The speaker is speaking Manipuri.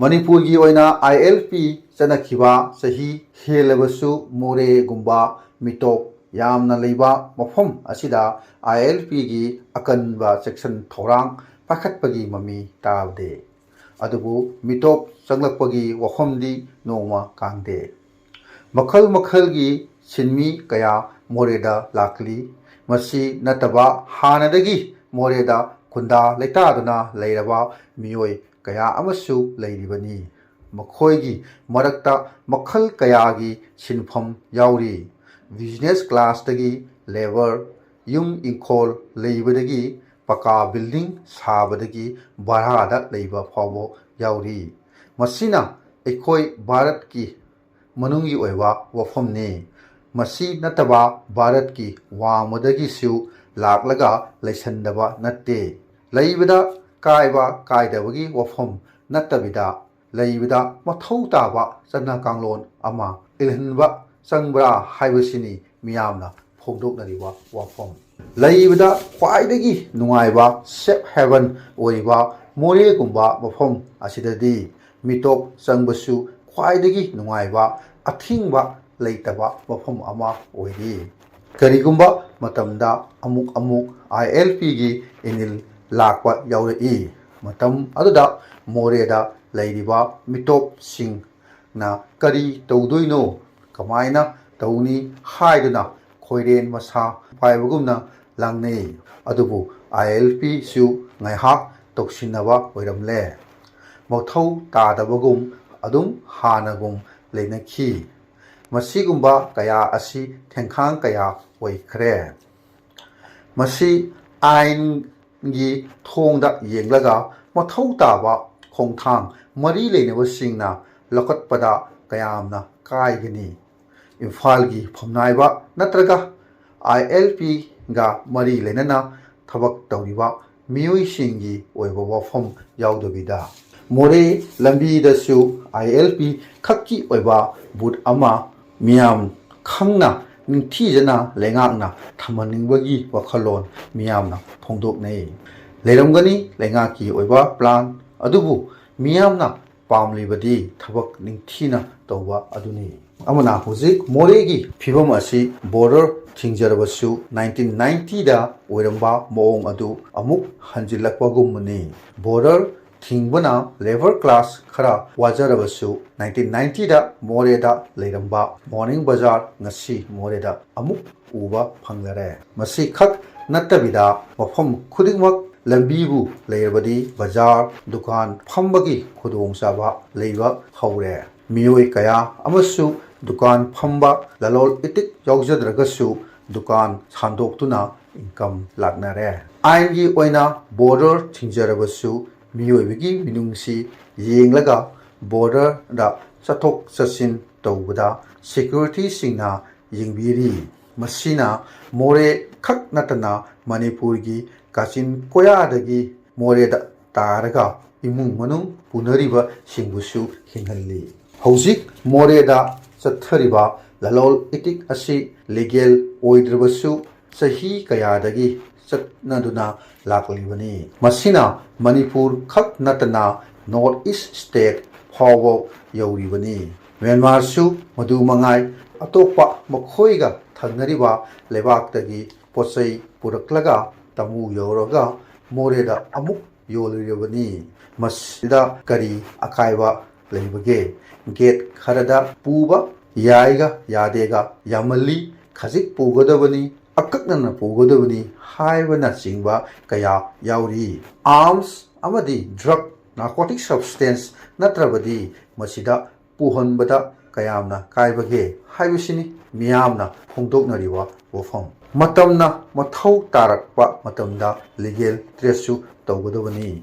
ꯃꯅꯤꯄꯨꯔꯒꯤ ꯑꯣꯏꯅ ILP ꯆꯠꯅꯈꯤꯕ ꯆꯍꯤ ꯍꯦꯜꯂꯕꯁꯨ ꯃꯣꯔꯦꯒꯨꯝꯕ ꯃꯤꯇꯣꯞ ꯌꯥꯝꯅ ꯂꯩꯕ ꯃꯐꯝ ꯑꯁꯤꯗ ILPꯒꯤ ꯑꯀꯟꯕ ꯆꯦꯛꯁꯤꯟ ꯊꯧꯔꯥꯡ ꯄꯥꯏꯈꯠꯄꯒꯤ ꯃꯃꯤ ꯇꯥꯗꯦ꯫ ꯑꯗꯨꯕꯨ ꯃꯤꯇꯣꯞ ꯆꯪꯂꯛꯄꯒꯤ ꯋꯥꯐꯝꯗꯤ ꯅꯣꯡꯃ ꯀꯥꯡꯗꯦ꯫ ꯃꯈꯜ ꯃꯈꯜꯒꯤ ꯁꯤꯟꯃꯤ ꯀꯌꯥ ꯃꯣꯔꯦꯗ ꯂꯥꯛꯂꯤ꯫ ꯃꯁꯤ ꯅꯠꯇꯕ ꯍꯥꯟꯅꯗꯒꯤ ꯃꯣꯔꯦꯗ ꯈꯨꯟꯗꯥ ꯂꯩꯇꯥꯗꯨꯅ ꯂꯩꯔꯕ ꯃꯤꯑꯣꯏ ꯀꯌꯥ ꯑꯃꯁꯨ ꯂꯩꯔꯤꯕꯅꯤ꯫ ꯃꯈꯣꯏꯒꯤ ꯃꯔꯛꯇ ꯃꯈꯜ ꯀꯌꯥꯒꯤ ꯁꯤꯟꯐꯝ ꯌꯥꯎꯔꯤ꯫ ꯕꯤꯖꯤꯅꯦꯁ ꯀ꯭ꯂꯥꯁꯇꯒꯤ ꯂꯦꯕꯔ, ꯌꯨꯝ ꯏꯪꯈꯣꯜ ꯂꯩꯕꯗꯒꯤ ꯄꯀꯥ ꯕꯤꯜꯗꯤꯡ ꯁꯥꯕꯗꯒꯤ ꯚꯔꯥꯗ ꯂꯩꯕ ꯐꯥꯎꯕ ꯌꯥꯎꯔꯤ꯫ ꯃꯁꯤꯅ ꯑꯩꯈꯣꯏ ꯚꯥꯔꯠꯀꯤ ꯃꯅꯨꯡꯒꯤ ꯑꯣꯏꯕ ꯋꯥꯐꯝꯅꯤ꯫ ꯃꯁꯤ ꯅꯠꯇꯕ ꯚꯥꯔꯠꯀꯤ ꯋꯥꯡꯃꯗꯒꯤꯁꯨ ꯂꯥꯛꯂꯒ ꯂꯩꯁꯟꯗꯕ ꯅꯠꯇꯦ꯫ ꯂꯩꯕꯗ ꯀꯥꯏꯕ ꯀꯥꯏꯗꯕꯒꯤ ꯋꯥꯐꯝ ꯅꯠꯇꯕꯤꯗ ꯂꯩꯕꯗ ꯃꯊꯧ ꯇꯥꯕ ꯆꯠꯅ ꯀꯥꯡꯂꯣꯟ ꯑꯃ ꯏꯜꯍꯟꯕ ꯆꯪꯕ꯭ꯔꯥ ꯍꯥꯏꯕꯁꯤꯅꯤ ꯃꯤꯌꯥꯝꯅ ꯐꯣꯡꯗꯣꯛꯅꯔꯤꯕ ꯋꯥꯐꯝ꯫ ꯂꯩꯕꯗ ꯈ꯭ꯋꯥꯏꯗꯒꯤ ꯅꯨꯡꯉꯥꯏꯕ ꯁꯦꯐ ꯍꯦꯚꯟ ꯑꯣꯏꯔꯤꯕ ꯃꯣꯔꯦꯒꯨꯝꯕ ꯃꯐꯝ ꯑꯁꯤꯗꯗꯤ ꯃꯤꯇꯣꯞ ꯆꯪꯕꯁꯨ ꯈ꯭ꯋꯥꯏꯗꯒꯤ ꯅꯨꯡꯉꯥꯏꯕ, ꯑꯊꯤꯡꯕ ꯂꯩꯇꯕ ꯃꯐꯝ ꯑꯃ ꯑꯣꯏꯔꯤ꯫ ꯀꯔꯤꯒꯨꯝꯕ ꯃꯇꯝꯗ ꯑꯃꯨꯛ ILPꯒꯤ ꯏꯅꯤꯜ ꯂꯥꯛꯄ ꯌꯥꯎꯔꯛꯏ꯫ ꯃꯇꯝ ꯑꯗꯨꯗ ꯃꯣꯔꯦꯗ ꯂꯩꯔꯤꯕ ꯃꯤꯇꯣꯞꯁꯤꯡꯅ ꯀꯔꯤ ꯇꯧꯗꯣꯏꯅꯣ, ꯀꯃꯥꯏꯅ ꯇꯧꯅꯤ ꯍꯥꯏꯗꯨꯅ ꯈꯣꯏꯔꯦꯟ ꯃꯁꯥ ꯄꯥꯏꯕꯒꯨꯝꯅ ꯂꯥꯡꯅꯩ꯫ ꯑꯗꯨꯕꯨ ILPꯁꯨ ꯉꯥꯏꯍꯥꯛ ꯇꯧꯁꯤꯟꯅꯕ ꯑꯣꯏꯔꯝꯂꯦ꯫ ꯃꯊꯧ ꯇꯥꯗꯕꯒꯨꯝ ꯑꯗꯨꯝ ꯍꯥꯟꯅꯒꯨꯝ ꯂꯩꯅꯈꯤ꯫ ꯃꯁꯤꯒꯨꯝꯕ ꯀꯌꯥ ꯑꯁꯤ ꯊꯦꯡꯈꯥꯡ ꯀꯌꯥ ꯑꯣꯏꯈ꯭ꯔꯦ꯫ ꯃꯁꯤ ꯑꯥꯏꯟꯒꯤ ꯊꯣꯡꯗ ꯌꯦꯡꯂꯒ ꯃꯊꯧ ꯇꯥꯕ ꯈꯣꯡꯊꯥꯡ ꯃꯔꯤ ꯂꯩꯅꯕꯁꯤꯡꯅ ꯂꯧꯈꯠꯄꯗ ꯀꯌꯥꯝꯅ ꯀꯥꯏꯒꯅꯤ? ꯏꯝꯐꯥꯜꯒꯤ ꯐꯝꯅꯥꯏꯕ ꯅꯠꯇ꯭ꯔꯒ ILPꯒ ꯃꯔꯤ ꯂꯩꯅꯅ ꯊꯕꯛ ꯇꯧꯔꯤꯕ ꯃꯤꯑꯣꯏꯁꯤꯡꯒꯤ ꯑꯣꯏꯕ ꯋꯥꯐꯝ ꯌꯥꯎꯗꯕꯤꯗ ꯃꯣꯔꯦ ꯂꯝꯕꯤꯗꯁꯨ ILP ꯈꯛꯀꯤ ꯑꯣꯏꯕ ꯕꯨꯠ ꯑꯃ ꯃꯤꯌꯥꯝ ꯈꯪꯅ ꯅꯤꯡꯊꯤꯖꯅ ꯂꯩꯉꯥꯛꯅ ꯊꯝꯍꯟꯅꯤꯡꯕꯒꯤ ꯋꯥꯈꯜꯂꯣꯟ ꯃꯤꯌꯥꯝꯅ ꯐꯣꯡꯗꯣꯛꯅꯩ꯫ ꯂꯩꯔꯝꯒꯅꯤ ꯂꯩꯉꯥꯛꯀꯤ ꯑꯣꯏꯕ ꯄ꯭ꯂꯥꯟ, ꯑꯗꯨꯕꯨ ꯃꯤꯌꯥꯝꯅ ꯄꯥꯝꯂꯤꯕꯗꯤ ꯊꯕꯛ ꯅꯤꯡꯊꯤꯅ ꯇꯧꯕ ꯑꯗꯨꯅꯤ꯫ ꯑꯃꯅ ꯍꯧꯖꯤꯛ ꯃꯣꯔꯦꯒꯤ ꯐꯤꯚꯝ ꯑꯁꯤ ꯕꯣꯔꯗꯔ ꯊꯤꯡꯖꯔꯕꯁꯨ 1990ꯗ ꯑꯣꯏꯔꯝꯕ ꯃꯑꯣꯡ ꯑꯗꯨ ꯑꯃꯨꯛ ꯍꯟꯖꯤꯜꯂꯛꯄꯒꯨꯝꯕꯅꯤ꯫ ꯕꯣꯔꯗꯔ ꯊꯤꯡꯕꯅ ꯂꯦꯕꯔ ꯀ꯭ꯂꯥꯁ ꯈꯔ ꯋꯥꯖꯔꯕꯁꯨ 1990ꯗ ꯃꯣꯔꯦꯗ ꯂꯩꯔꯝꯕ ꯃꯣꯔꯅꯤꯡ ꯕꯖꯥꯔ ꯉꯁꯤ ꯃꯣꯔꯦꯗ ꯑꯃꯨꯛ ꯎꯕ ꯐꯪꯂꯔꯦ꯫ ꯃꯁꯤ ꯈꯛ ꯅꯠꯇꯕꯤꯗ ꯃꯐꯝ ꯈꯨꯗꯤꯡꯃꯛ ꯂꯝꯕꯤꯕꯨ ꯂꯩꯔꯕꯗꯤ ꯕꯖꯥꯔ, ꯗꯨꯀꯥꯟ ꯐꯝꯕꯒꯤ ꯈꯨꯗꯣꯡꯆꯥꯕ ꯂꯩꯕ ꯍꯧꯔꯦ꯫ ꯃꯤꯑꯣꯏ ꯀꯌꯥ ꯑꯃꯁꯨ ꯗꯨꯀꯥꯟ ꯐꯝꯕ, ꯂꯂꯣꯜ ꯏꯇꯤꯛ ꯌꯥꯎꯖꯗ꯭ꯔꯒꯁꯨ ꯗꯨꯀꯥꯟ ꯁꯥꯟꯗꯣꯛꯇꯨꯅ ꯏꯟꯀꯝ ꯂꯥꯛꯅꯔꯦ꯫ ꯑꯥꯏꯟꯒꯤ ꯑꯣꯏꯅ ꯕꯣꯔꯗꯔ ꯊꯤꯡꯖꯔꯕꯁꯨ ꯃꯤꯑꯣꯏꯕꯒꯤ ꯃꯤꯅꯨꯡꯁꯤ ꯌꯦꯡꯂꯒ ꯕꯣꯔꯗꯔꯗ ꯆꯠꯊꯣꯛ ꯆꯠꯁꯤꯟ ꯇꯧꯕꯗ ꯁꯦꯀ꯭ꯌꯨꯔꯤꯇꯤꯁꯤꯡꯅ ꯌꯦꯡꯕꯤꯔꯤ꯫ ꯃꯁꯤꯅ ꯃꯣꯔꯦ ꯈꯛ ꯅꯠꯇꯅ ꯃꯅꯤꯄꯨꯔꯒꯤ ꯀꯥꯆꯤꯟ ꯀꯣꯌꯥꯗꯒꯤ ꯃꯣꯔꯦꯗ ꯇꯥꯔꯒ ꯏꯃꯨꯡ ꯃꯅꯨꯡ ꯄꯨꯅꯔꯤꯕꯁꯤꯡꯕꯨꯁꯨ ꯍꯤꯡꯍꯜꯂꯤ꯫ ꯍꯧꯖꯤꯛ ꯃꯣꯔꯦꯗ ꯆꯠꯊꯔꯤꯕ ꯂꯂꯣꯜ ꯏꯇꯤꯛ ꯑꯁꯤ ꯂꯤꯒꯦꯜ ꯑꯣꯏꯗ꯭ꯔꯕꯁꯨ ꯆꯍꯤ ꯀꯌꯥꯗꯒꯤ ꯆꯠꯅꯗꯨꯅ ꯂꯥꯛꯂꯤꯕꯅꯤ꯫ ꯃꯁꯤꯅ ꯃꯅꯤꯄꯨꯔ ꯈꯛ ꯅꯠꯇꯅ ꯅꯣꯔꯊ ꯏꯁ ꯁ꯭ꯇꯦꯠ ꯐꯥꯎꯕ ꯌꯧꯔꯤꯕꯅꯤ꯫ ꯃ꯭ꯌꯥꯟꯃꯥꯔꯁꯨ ꯃꯗꯨ ꯃꯉꯥꯏ꯫ ꯑꯇꯣꯞꯄ ꯃꯈꯣꯏꯒ ꯊꯪꯅꯔꯤꯕ ꯂꯩꯕꯥꯛꯇꯒꯤ ꯄꯣꯠꯆꯩ ꯄꯨꯔꯛꯂꯒ ꯇꯃꯨ ꯌꯧꯔꯒ ꯃꯣꯔꯦꯗ ꯑꯃꯨꯛ ꯌꯣꯜꯂꯤꯕꯅꯤ꯫ ꯃꯁꯤꯗ ꯀꯔꯤ ꯑꯀꯥꯏꯕ ꯂꯩꯕꯒꯦ? ꯒꯦꯠ ꯈꯔꯗ ꯄꯨꯕ ꯌꯥꯏꯒ ꯌꯥꯗꯦꯒ ꯌꯥꯝꯃꯜꯂꯤ, ꯈꯖꯤꯛ ꯄꯨꯒꯗꯕꯅꯤ, ꯑꯀꯛꯅꯅ ꯄꯨꯒꯗꯕꯅꯤ ꯍꯥꯏꯕꯅꯆꯤꯡꯕ ꯀꯌꯥ ꯌꯥꯎꯔꯤ꯫ ꯑꯥꯔꯝꯁ ꯑꯃꯗꯤ ꯗ꯭ꯔꯒ, ꯅꯥꯔꯀꯣꯇꯤꯛ ꯁꯕꯁꯇꯦꯟꯁ ꯅꯠꯇ꯭ꯔꯕꯗꯤ ꯃꯁꯤꯗ ꯄꯨꯍꯟꯕꯗ ꯀꯌꯥꯝꯅ ꯀꯥꯏꯕꯒꯦ ꯍꯥꯏꯕꯁꯤꯅꯤ ꯃꯤꯌꯥꯝꯅ ꯐꯣꯡꯗꯣꯛꯅꯔꯤꯕ ꯋꯥꯐꯝ꯫ ꯃꯇꯝꯅ ꯃꯊꯧ ꯇꯥꯔꯛꯄ ꯃꯇꯝꯗ ꯂꯤꯒꯦꯜ ꯇ꯭ꯔꯦꯁꯁꯨ ꯇꯧꯒꯗꯕꯅꯤ꯫